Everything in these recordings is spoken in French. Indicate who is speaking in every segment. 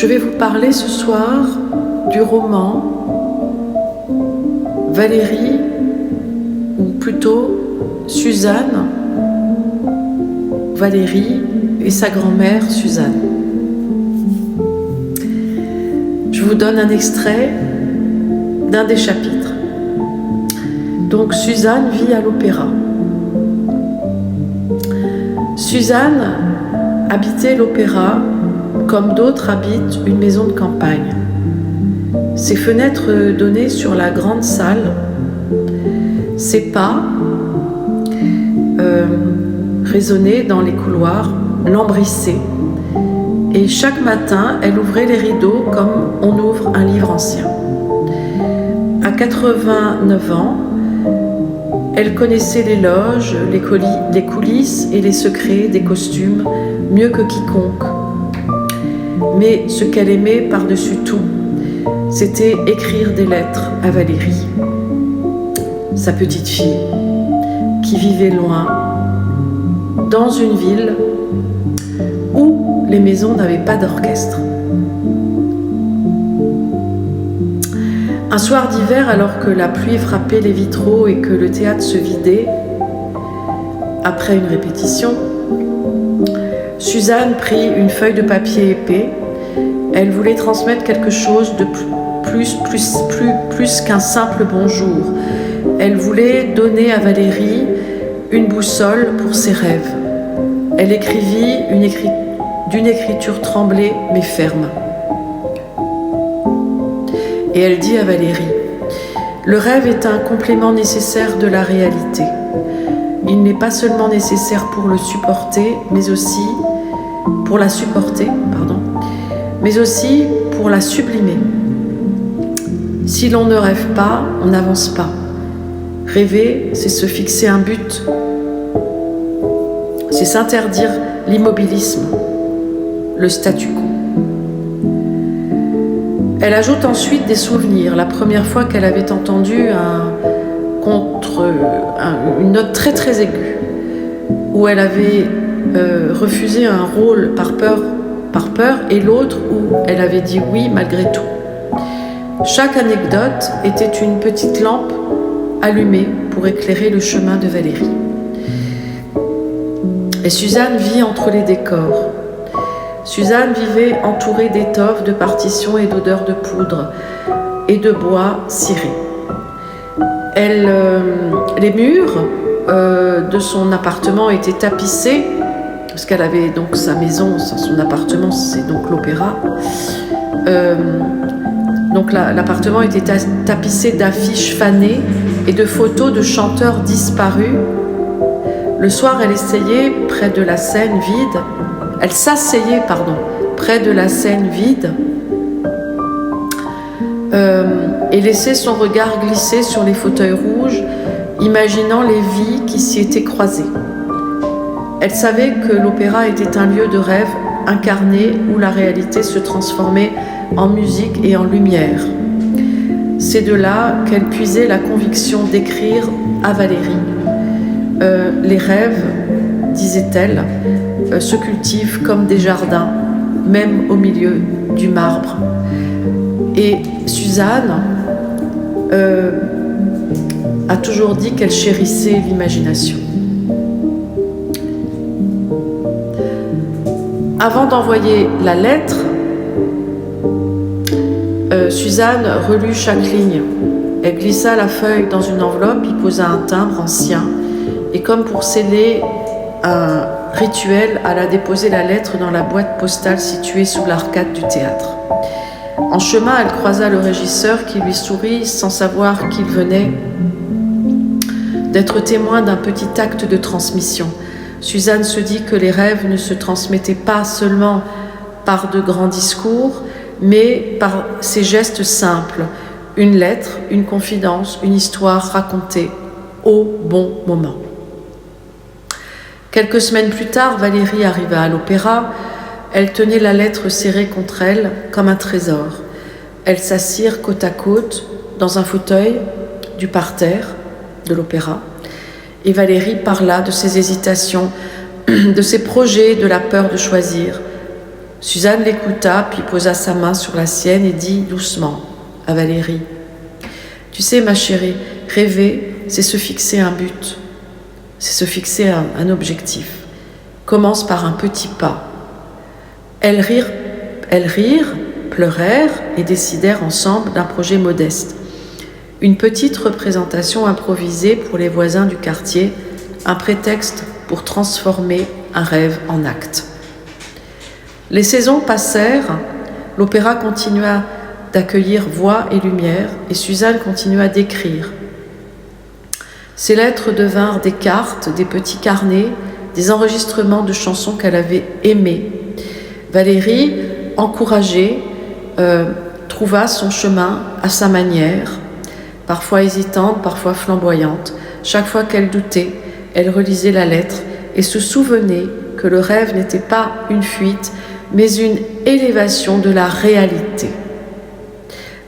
Speaker 1: Je vais vous parler ce soir du roman Valérie, ou plutôt Suzanne, Valérie et sa grand-mère Suzanne. Je vous donne un extrait d'un des chapitres. Donc Suzanne vit à l'opéra. Suzanne habitait l'opéra comme d'autres habitent une maison de campagne. Ses fenêtres donnaient sur la grande salle. Ses pas résonnaient dans les couloirs, l'embrissaient. Et chaque matin, elle ouvrait les rideaux comme on ouvre un livre ancien. À 89 ans, elle connaissait les loges, les coulisses et les secrets des costumes mieux que quiconque. Mais ce qu'elle aimait par-dessus tout, c'était écrire des lettres à Valérie, sa petite fille, qui vivait loin, dans une ville où les maisons n'avaient pas d'orchestre. Un soir d'hiver, alors que la pluie frappait les vitraux et que le théâtre se vidait, après une répétition, Suzanne prit une feuille de papier épais. Elle voulait transmettre quelque chose de plus qu'un simple bonjour. Elle voulait donner à Valérie une boussole pour ses rêves. Elle écrivit d'une écriture tremblée mais ferme. Et elle dit à Valérie: le rêve est un complément nécessaire de la réalité. Il n'est pas seulement nécessaire pour le supporter, mais aussi pour la supporter, mais aussi pour la sublimer. Si l'on ne rêve pas, on n'avance pas. Rêver, c'est se fixer un but. C'est s'interdire l'immobilisme, le statu quo. Elle ajoute ensuite des souvenirs. La première fois qu'elle avait entendu une note très très aiguë, où elle avait refusé un rôle par peur, et l'autre où elle avait dit oui malgré tout. Chaque anecdote était une petite lampe allumée pour éclairer le chemin de Valérie. Et Suzanne vit entre les décors. Suzanne vivait entourée d'étoffes, de partitions et d'odeurs de poudre et de bois ciré. Les murs de son appartement étaient tapissés, parce qu'elle avait donc sa maison, son appartement, c'est donc l'opéra. Donc l'appartement était tapissé d'affiches fanées et de photos de chanteurs disparus. Le soir, elle s'asseyait près de la scène vide, et laissait son regard glisser sur les fauteuils rouges, imaginant les vies qui s'y étaient croisées. Elle savait que l'opéra était un lieu de rêve incarné où la réalité se transformait en musique et en lumière. C'est de là qu'elle puisait la conviction d'écrire à Valérie. Les rêves, disait-elle, se cultivent comme des jardins, même au milieu du marbre. Et Suzanne a toujours dit qu'elle chérissait l'imagination. Avant d'envoyer la lettre, Suzanne relut chaque ligne. Elle glissa la feuille dans une enveloppe, y posa un timbre ancien, et comme pour sceller un rituel, alla déposer la lettre dans la boîte postale située sous l'arcade du théâtre. En chemin, elle croisa le régisseur qui lui sourit sans savoir qu'il venait d'être témoin d'un petit acte de transmission. Suzanne se dit que les rêves ne se transmettaient pas seulement par de grands discours, mais par ces gestes simples, une lettre, une confidence, une histoire racontée au bon moment. Quelques semaines plus tard, Valérie arriva à l'opéra. Elle tenait la lettre serrée contre elle comme un trésor. Elles s'assirent côte à côte dans un fauteuil du parterre de l'opéra. Et Valérie parla de ses hésitations, de ses projets, de la peur de choisir. Suzanne l'écouta, puis posa sa main sur la sienne et dit doucement à Valérie: « Tu sais, ma chérie, rêver, c'est se fixer un but, c'est se fixer un objectif. Commence par un petit pas. » Elles rirent, pleurèrent et décidèrent ensemble d'un projet modeste. Une petite représentation improvisée pour les voisins du quartier, un prétexte pour transformer un rêve en acte. Les saisons passèrent, l'opéra continua d'accueillir voix et lumière, et Suzanne continua d'écrire. Ses lettres devinrent des cartes, des petits carnets, des enregistrements de chansons qu'elle avait aimées. Valérie, encouragée, trouva son chemin à sa manière, parfois hésitante, parfois flamboyante. Chaque fois qu'elle doutait, elle relisait la lettre et se souvenait que le rêve n'était pas une fuite, mais une élévation de la réalité.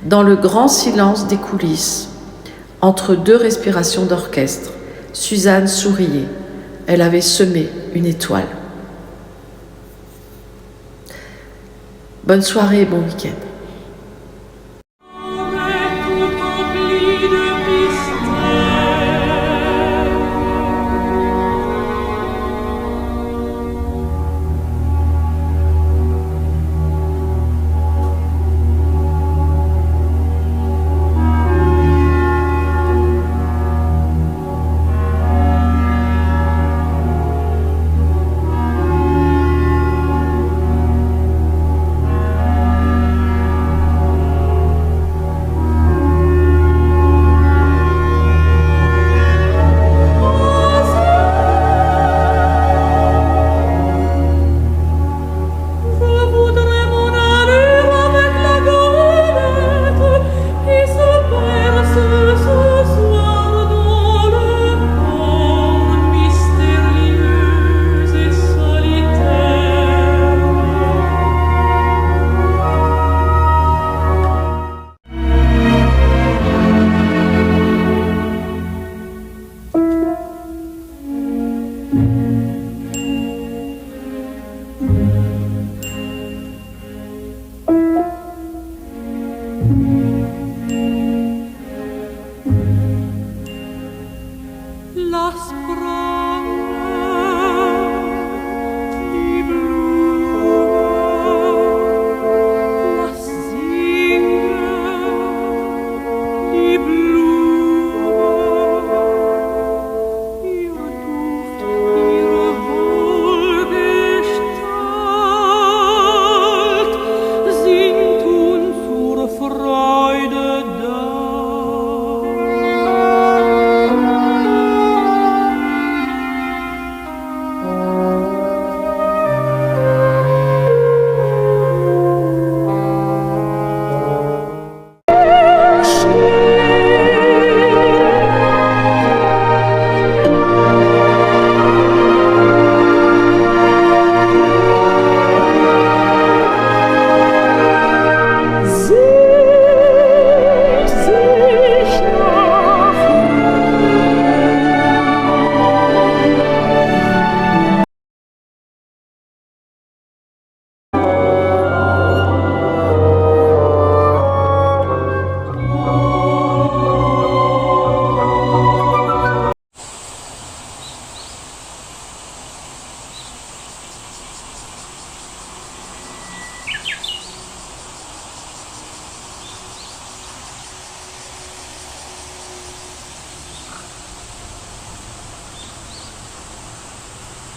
Speaker 1: Dans le grand silence des coulisses, entre deux respirations d'orchestre, Suzanne souriait. Elle avait semé une étoile. Bonne soirée et bon week-end.
Speaker 2: Thank you.